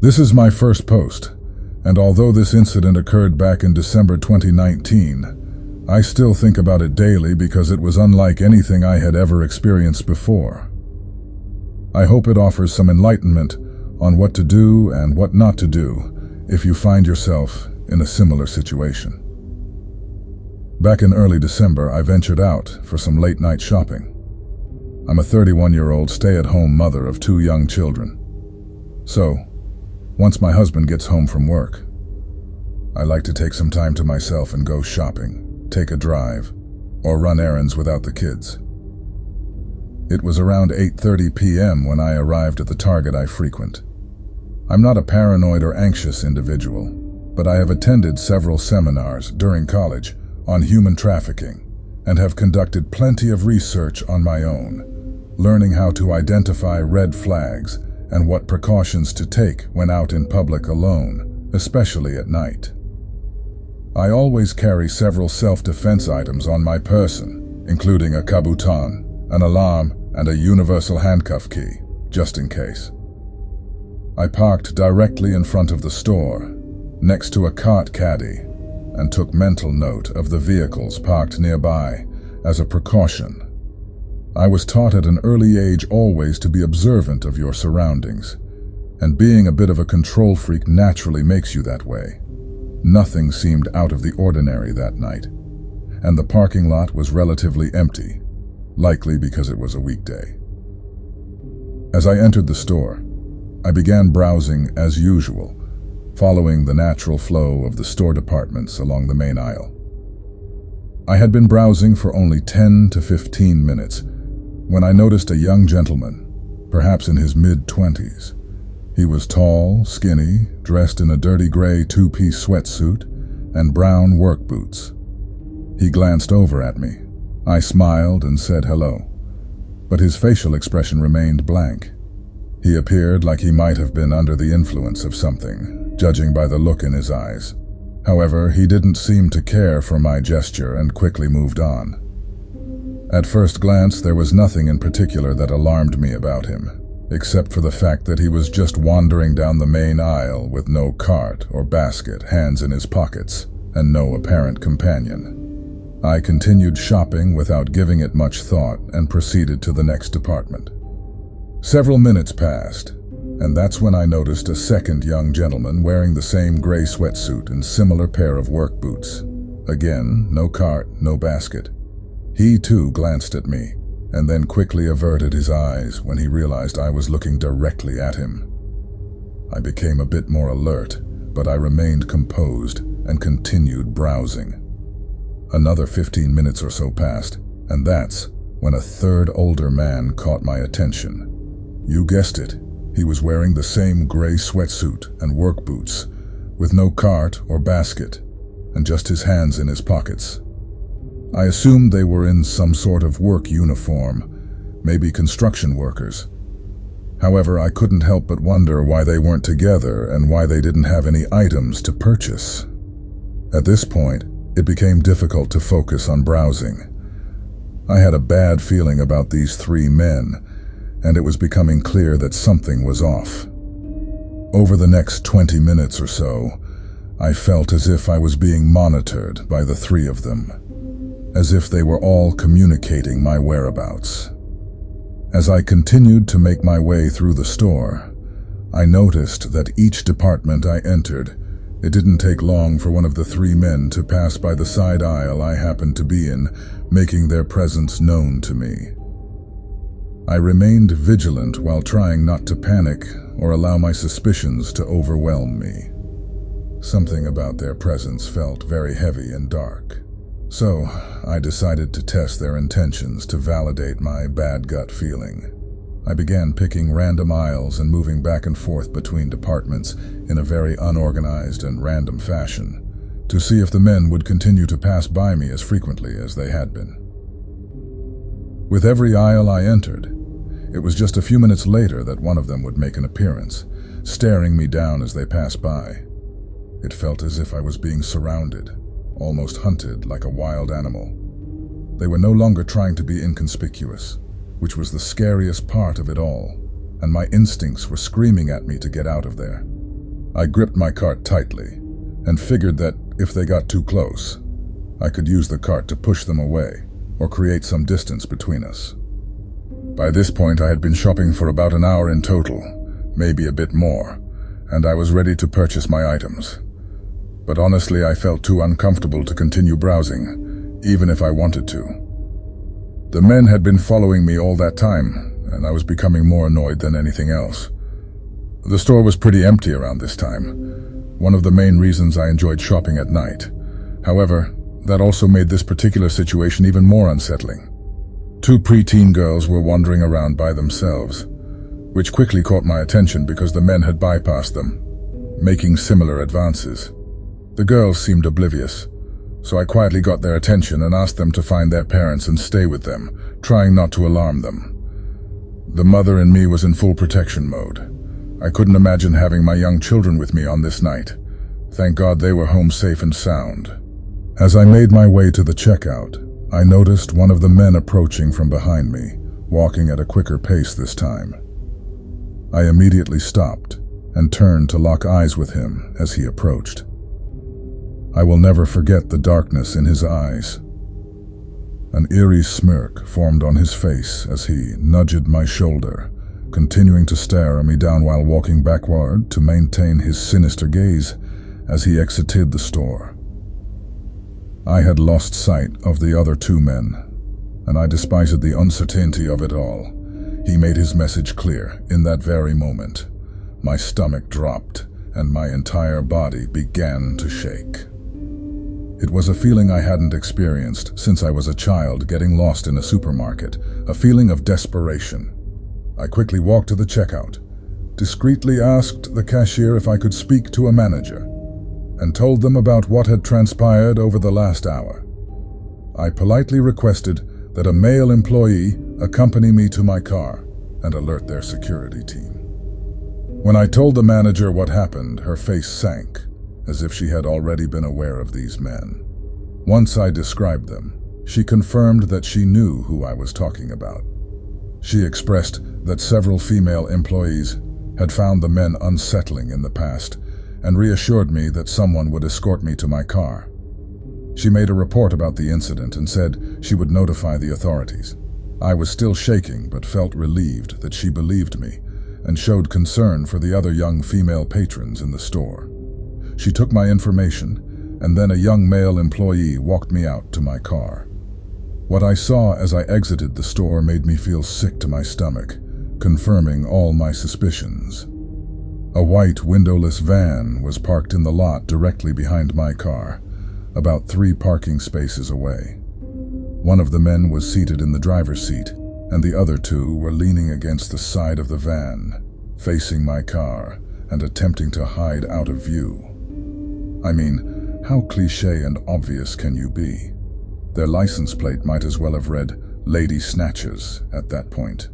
This is my first post, and although this incident occurred back in December 2019, I still think about it daily because it was unlike anything I had ever experienced before. I hope it offers some enlightenment on what to do and what not to do if you find yourself in a similar situation. Back in early December, I ventured out for some late-night shopping. I'm a 31-year-old stay-at-home mother of 2 young children. So, once my husband gets home from work, I like to take some time to myself and go shopping, take a drive, or run errands without the kids. It was around 8:30 p.m. when I arrived at the Target I frequent. I'm not a paranoid or anxious individual, but I have attended several seminars during college on human trafficking and have conducted plenty of research on my own, learning how to identify red flags and what precautions to take when out in public alone, especially at night. I always carry several self-defense items on my person, including a kabutan, an alarm, and a universal handcuff key, just in case. I parked directly in front of the store, next to a cart caddy, and took mental note of the vehicles parked nearby as a precaution. I was taught at an early age always to be observant of your surroundings, and being a bit of a control freak naturally makes you that way. Nothing seemed out of the ordinary that night, and the parking lot was relatively empty, likely because it was a weekday. As I entered the store, I began browsing as usual, following the natural flow of the store departments along the main aisle. I had been browsing for only 10 to 15 minutes when I noticed a young gentleman, perhaps in his mid-20s. He was tall, skinny, dressed in a dirty gray 2-piece sweatsuit and brown work boots. He glanced over at me. I smiled and said hello, but his facial expression remained blank. He appeared like he might have been under the influence of something, judging by the look in his eyes. However, he didn't seem to care for my gesture and quickly moved on. At first glance, there was nothing in particular that alarmed me about him, except for the fact that he was just wandering down the main aisle with no cart or basket, hands in his pockets, and no apparent companion. I continued shopping without giving it much thought and proceeded to the next department. Several minutes passed, and that's when I noticed a second young gentleman wearing the same gray sweatsuit and similar pair of work boots. Again, no cart, no basket. He too glanced at me, and then quickly averted his eyes when he realized I was looking directly at him. I became a bit more alert, but I remained composed and continued browsing. Another 15 minutes or so passed, and that's when a third older man caught my attention. You guessed it, he was wearing the same gray sweatsuit and work boots, with no cart or basket, and just his hands in his pockets. I assumed they were in some sort of work uniform, maybe construction workers. However, I couldn't help but wonder why they weren't together and why they didn't have any items to purchase. At this point, it became difficult to focus on browsing. I had a bad feeling about these 3 men, and it was becoming clear that something was off. Over the next 20 minutes or so, I felt as if I was being monitored by the 3 of them, as if they were all communicating my whereabouts. As I continued to make my way through the store, I noticed that each department I entered, it didn't take long for one of the 3 men to pass by the side aisle I happened to be in, making their presence known to me. I remained vigilant while trying not to panic or allow my suspicions to overwhelm me. Something about their presence felt very heavy and dark. So, I decided to test their intentions to validate my bad gut feeling. I began picking random aisles and moving back and forth between departments in a very unorganized and random fashion, to see if the men would continue to pass by me as frequently as they had been. With every aisle I entered, it was just a few minutes later that one of them would make an appearance, staring me down as they passed by. It felt as if I was being surrounded, almost hunted like a wild animal. They were no longer trying to be inconspicuous, which was the scariest part of it all, and my instincts were screaming at me to get out of there. I gripped my cart tightly and figured that if they got too close, I could use the cart to push them away or create some distance between us. By this point, I had been shopping for about an hour in total, maybe a bit more, and I was ready to purchase my items. But honestly, I felt too uncomfortable to continue browsing, even if I wanted to. The men had been following me all that time, and I was becoming more annoyed than anything else. The store was pretty empty around this time, one of the main reasons I enjoyed shopping at night. However, that also made this particular situation even more unsettling. Two preteen girls were wandering around by themselves, which quickly caught my attention because the men had bypassed them, making similar advances. The girls seemed oblivious, so I quietly got their attention and asked them to find their parents and stay with them, trying not to alarm them. The mother in me was in full protection mode. I couldn't imagine having my young children with me on this night. Thank God they were home safe and sound. As I made my way to the checkout, I noticed one of the men approaching from behind me, walking at a quicker pace this time. I immediately stopped and turned to lock eyes with him as he approached. I will never forget the darkness in his eyes. An eerie smirk formed on his face as he nudged my shoulder, continuing to stare at me down while walking backward to maintain his sinister gaze as he exited the store. I had lost sight of the other two men, and I despised the uncertainty of it all. He made his message clear in that very moment. My stomach dropped, and my entire body began to shake. It was a feeling I hadn't experienced since I was a child getting lost in a supermarket, a feeling of desperation. I quickly walked to the checkout, discreetly asked the cashier if I could speak to a manager, and told them about what had transpired over the last hour. I politely requested that a male employee accompany me to my car and alert their security team. When I told the manager what happened, her face sank, as if she had already been aware of these men. Once I described them, she confirmed that she knew who I was talking about. She expressed that several female employees had found the men unsettling in the past and reassured me that someone would escort me to my car. She made a report about the incident and said she would notify the authorities. I was still shaking but felt relieved that she believed me and showed concern for the other young female patrons in the store. She took my information, and then a young male employee walked me out to my car. What I saw as I exited the store made me feel sick to my stomach, confirming all my suspicions. A white windowless van was parked in the lot directly behind my car, about 3 parking spaces away. One of the men was seated in the driver's seat, and the other 2 were leaning against the side of the van, facing my car and attempting to hide out of view. I mean, how cliché and obvious can you be? Their license plate might as well have read "Lady Snatchers" at that point.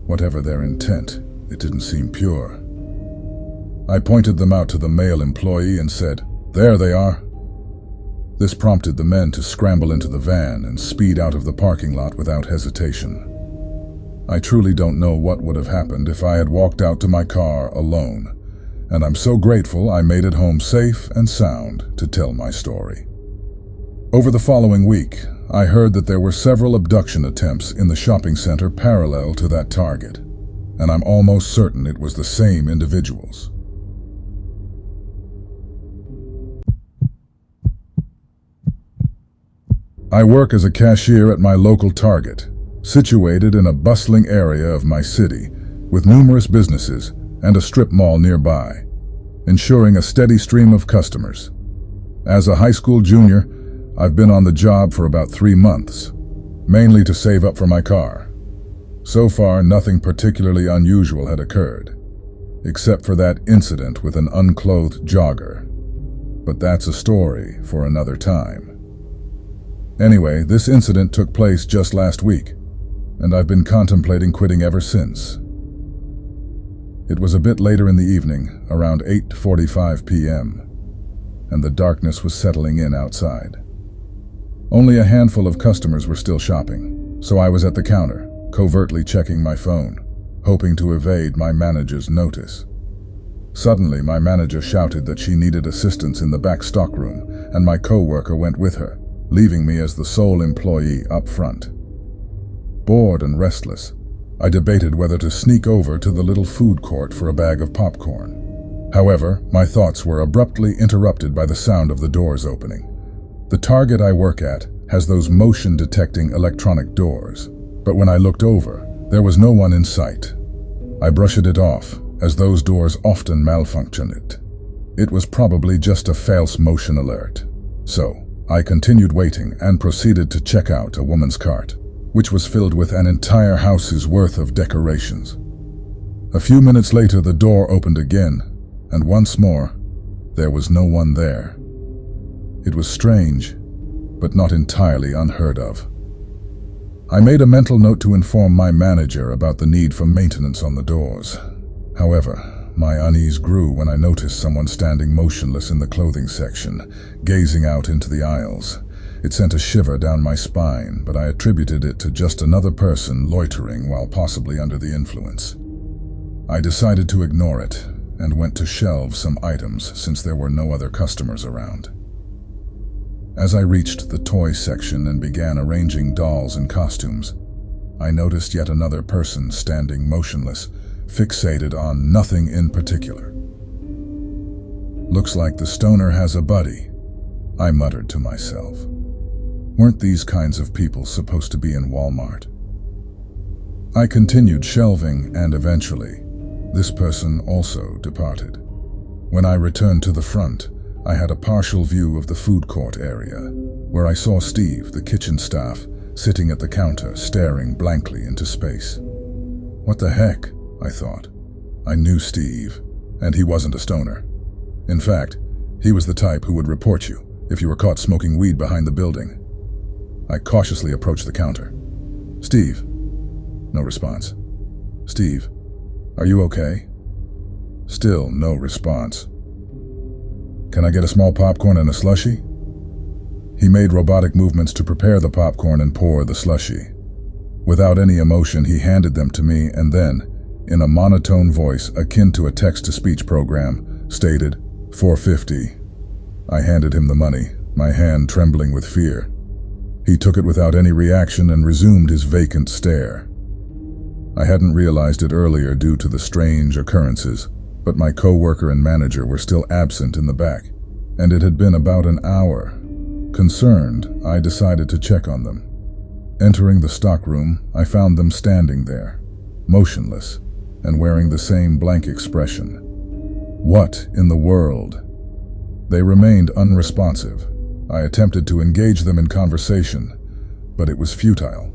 Whatever their intent, it didn't seem pure. I pointed them out to the male employee and said, "There they are." This prompted the men to scramble into the van and speed out of the parking lot without hesitation. I truly don't know what would have happened if I had walked out to my car alone, and I'm so grateful I made it home safe and sound to tell my story. Over the following week, I heard that there were several abduction attempts in the shopping center parallel to that target, and I'm almost certain it was the same individuals. I work as a cashier at my local Target, situated in a bustling area of my city, with numerous businesses and a strip mall nearby, ensuring a steady stream of customers. As a high school junior, I've been on the job for about 3 months, mainly to save up for my car. So far, nothing particularly unusual had occurred, except for that incident with an unclothed jogger. But that's a story for another time. Anyway, this incident took place just last week, and I've been contemplating quitting ever since. It was a bit later in the evening, around 8:45 p.m., and the darkness was settling in outside. Only a handful of customers were still shopping, so I was at the counter, covertly checking my phone, hoping to evade my manager's notice. Suddenly, my manager shouted that she needed assistance in the back stockroom, and my co-worker went with her, leaving me as the sole employee up front. Bored and restless, I debated whether to sneak over to the little food court for a bag of popcorn. However, my thoughts were abruptly interrupted by the sound of the doors opening. The Target I work at has those motion-detecting electronic doors, but when I looked over, there was no one in sight. I brushed it off, as those doors often malfunction. It was probably just a false motion alert. So, I continued waiting and proceeded to check out a woman's cart, which was filled with an entire house's worth of decorations. A few minutes later, the door opened again, and once more, there was no one there. It was strange, but not entirely unheard of. I made a mental note to inform my manager about the need for maintenance on the doors. However, my unease grew when I noticed someone standing motionless in the clothing section, gazing out into the aisles. It sent a shiver down my spine, but I attributed it to just another person loitering while possibly under the influence. I decided to ignore it and went to shelve some items since there were no other customers around. As I reached the toy section and began arranging dolls and costumes, I noticed yet another person standing motionless, fixated on nothing in particular. "Looks like the stoner has a buddy," I muttered to myself. Weren't these kinds of people supposed to be in Walmart? I continued shelving, and eventually, this person also departed. When I returned to the front, I had a partial view of the food court area, where I saw Steve, the kitchen staff, sitting at the counter, staring blankly into space. What the heck? I thought. I knew Steve, and he wasn't a stoner. In fact, he was the type who would report you if you were caught smoking weed behind the building. I cautiously approached the counter. "Steve." No response. "Steve, are you okay?" Still no response. "Can I get a small popcorn and a slushie?" He made robotic movements to prepare the popcorn and pour the slushie. Without any emotion, he handed them to me and then, in a monotone voice akin to a text-to-speech program, stated, "$4.50. I handed him the money, my hand trembling with fear. He took it without any reaction and resumed his vacant stare. I hadn't realized it earlier due to the strange occurrences, but my co-worker and manager were still absent in the back, and it had been about an hour. Concerned, I decided to check on them. Entering the stockroom, I found them standing there, motionless, and wearing the same blank expression. What in the world? They remained unresponsive. I attempted to engage them in conversation, but it was futile.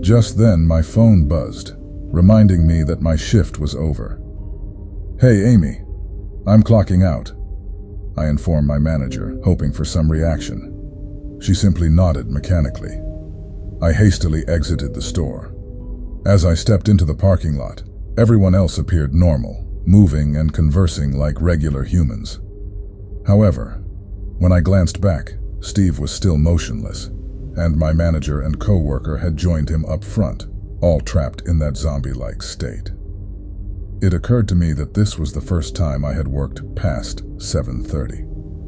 Just then, my phone buzzed, reminding me that my shift was over. "Hey, Amy, I'm clocking out," I informed my manager, hoping for some reaction. She simply nodded mechanically. I hastily exited the store. As I stepped into the parking lot, everyone else appeared normal, moving and conversing like regular humans. However, when I glanced back, Steve was still motionless, and my manager and co-worker had joined him up front, all trapped in that zombie-like state. It occurred to me that this was the first time I had worked past 7:30,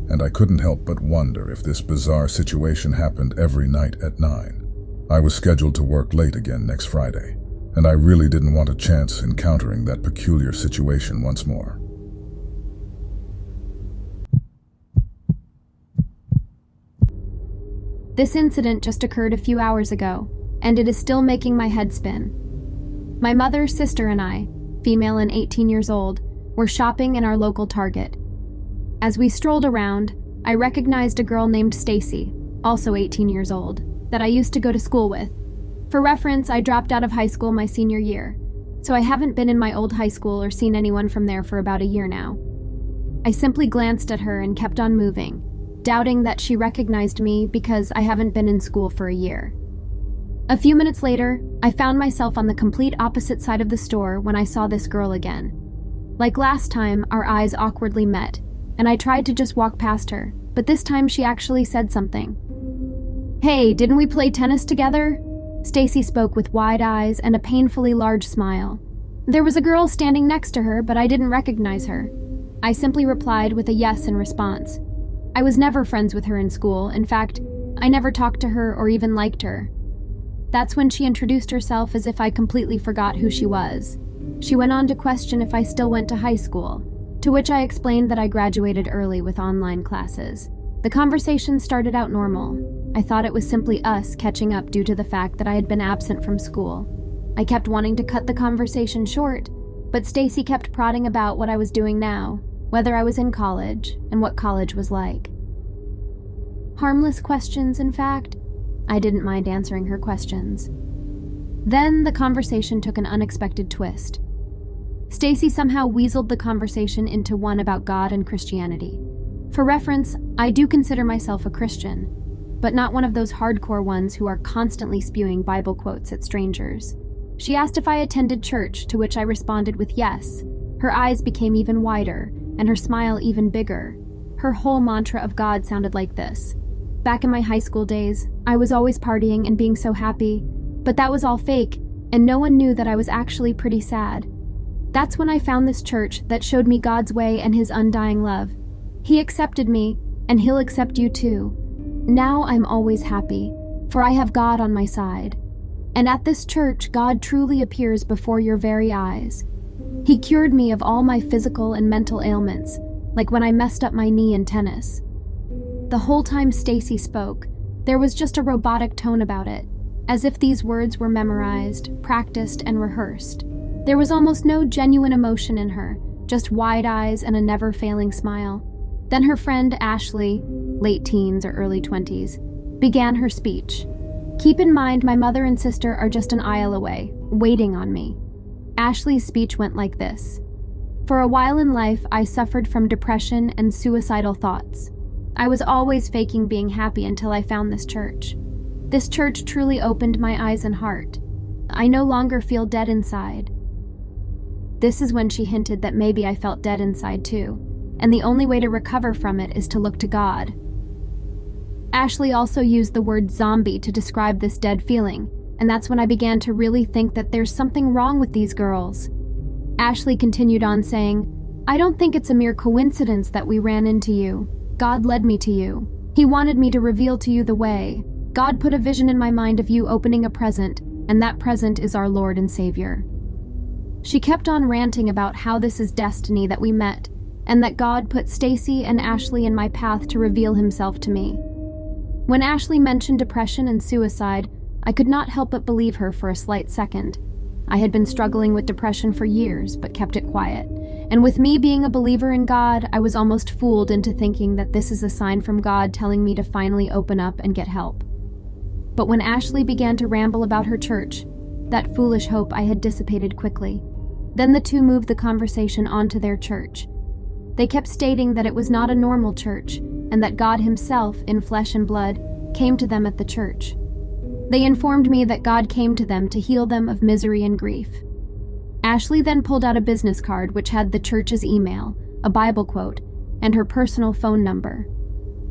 and I couldn't help but wonder if this bizarre situation happened every night at 9. I was scheduled to work late again next Friday, and I really didn't want a chance encountering that peculiar situation once more. This incident just occurred a few hours ago, and it is still making my head spin. My mother, sister, and I, female and 18 years old, were shopping in our local Target. As we strolled around, I recognized a girl named Stacy, also 18 years old, that I used to go to school with. For reference, I dropped out of high school my senior year, so I haven't been in my old high school or seen anyone from there for about a year now. I simply glanced at her and kept on moving, doubting that she recognized me because I haven't been in school for a year. A few minutes later, I found myself on the complete opposite side of the store when I saw this girl again. Like last time, our eyes awkwardly met, and I tried to just walk past her, but this time she actually said something. "Hey, didn't we play tennis together?" Stacy spoke with wide eyes and a painfully large smile. There was a girl standing next to her, but I didn't recognize her. I simply replied with a yes in response. I was never friends with her in school. In fact, I never talked to her or even liked her. That's when she introduced herself as if I completely forgot who she was. She went on to question if I still went to high school, to which I explained that I graduated early with online classes. The conversation started out normal. I thought it was simply us catching up due to the fact that I had been absent from school. I kept wanting to cut the conversation short, but Stacy kept prodding about what I was doing now, whether I was in college, and what college was like. Harmless questions, in fact. I didn't mind answering her questions. Then the conversation took an unexpected twist. Stacy somehow weaseled the conversation into one about God and Christianity. For reference, I do consider myself a Christian, but not one of those hardcore ones who are constantly spewing Bible quotes at strangers. She asked if I attended church, to which I responded with yes. Her eyes became even wider, and her smile even bigger. Her whole mantra of God sounded like this. Back in my high school days, I was always partying and being so happy, but that was all fake, and no one knew that I was actually pretty sad. That's when I found this church that showed me God's way and His undying love. He accepted me, and He'll accept you too. Now I'm always happy, for I have God on my side. And at this church, God truly appears before your very eyes. He cured me of all my physical and mental ailments, like when I messed up my knee in tennis. The whole time Stacy spoke, there was just a robotic tone about it, as if these words were memorized, practiced, and rehearsed. There was almost no genuine emotion in her, just wide eyes and a never-failing smile. Then her friend Ashley, late teens or early 20s, began her speech. Keep in mind, my mother and sister are just an aisle away, waiting on me. Ashley's speech went like this. For a while in life, I suffered from depression and suicidal thoughts. I was always faking being happy until I found this church. This church truly opened my eyes and heart. I no longer feel dead inside. This is when she hinted that maybe I felt dead inside too, and the only way to recover from it is to look to God. Ashley also used the word zombie to describe this dead feeling, and that's when I began to really think that there's something wrong with these girls. Ashley continued on saying, I don't think it's a mere coincidence that we ran into you. God led me to you. He wanted me to reveal to you the way. God put a vision in my mind of you opening a present, and that present is our Lord and Savior. She kept on ranting about how this is destiny that we met, and that God put Stacy and Ashley in my path to reveal Himself to me. When Ashley mentioned depression and suicide, I could not help but believe her for a slight second. I had been struggling with depression for years, but kept it quiet. And with me being a believer in God, I was almost fooled into thinking that this is a sign from God telling me to finally open up and get help. But when Ashley began to ramble about her church, that foolish hope I had dissipated quickly. Then the two moved the conversation onto their church. They kept stating that it was not a normal church, and that God Himself, in flesh and blood, came to them at the church. They informed me that God came to them to heal them of misery and grief. Ashley then pulled out a business card which had the church's email, a Bible quote, and her personal phone number.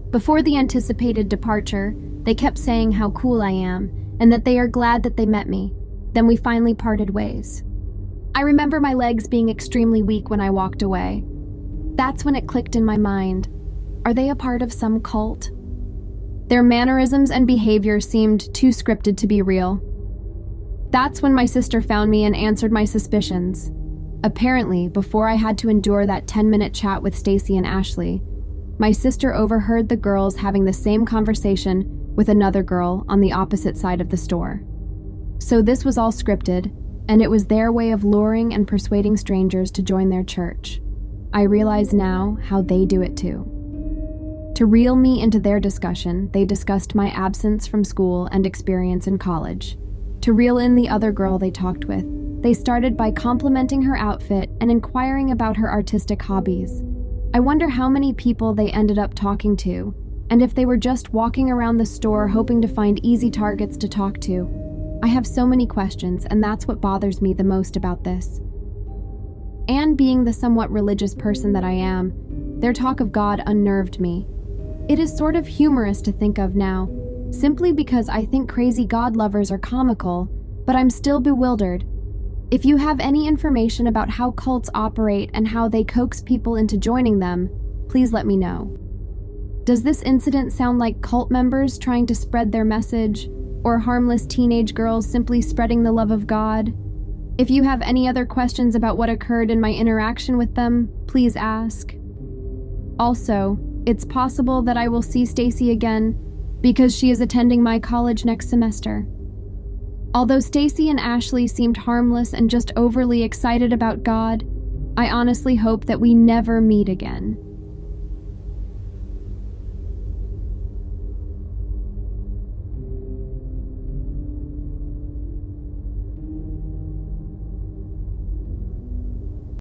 Before the anticipated departure, they kept saying how cool I am, and that they are glad that they met me. Then we finally parted ways. I remember my legs being extremely weak when I walked away. That's when it clicked in my mind. Are they a part of some cult? Their mannerisms and behavior seemed too scripted to be real. That's when my sister found me and answered my suspicions. Apparently, before I had to endure that 10-minute chat with Stacy and Ashley, my sister overheard the girls having the same conversation with another girl on the opposite side of the store. So this was all scripted, and it was their way of luring and persuading strangers to join their church. I realize now how they do it too. To reel me into their discussion, they discussed my absence from school and experience in college. To reel in the other girl they talked with, they started by complimenting her outfit and inquiring about her artistic hobbies. I wonder how many people they ended up talking to, and if they were just walking around the store hoping to find easy targets to talk to. I have so many questions, and that's what bothers me the most about this. And being the somewhat religious person that I am, their talk of God unnerved me. It is sort of humorous to think of now, simply because I think crazy God lovers are comical, but I'm still bewildered. If you have any information about how cults operate and how they coax people into joining them, please let me know. Does this incident sound like cult members trying to spread their message, or harmless teenage girls simply spreading the love of God? If you have any other questions about what occurred in my interaction with them, please ask. Also, it's possible that I will see Stacy again because she is attending my college next semester. Although Stacy and Ashley seemed harmless and just overly excited about God, I honestly hope that we never meet again.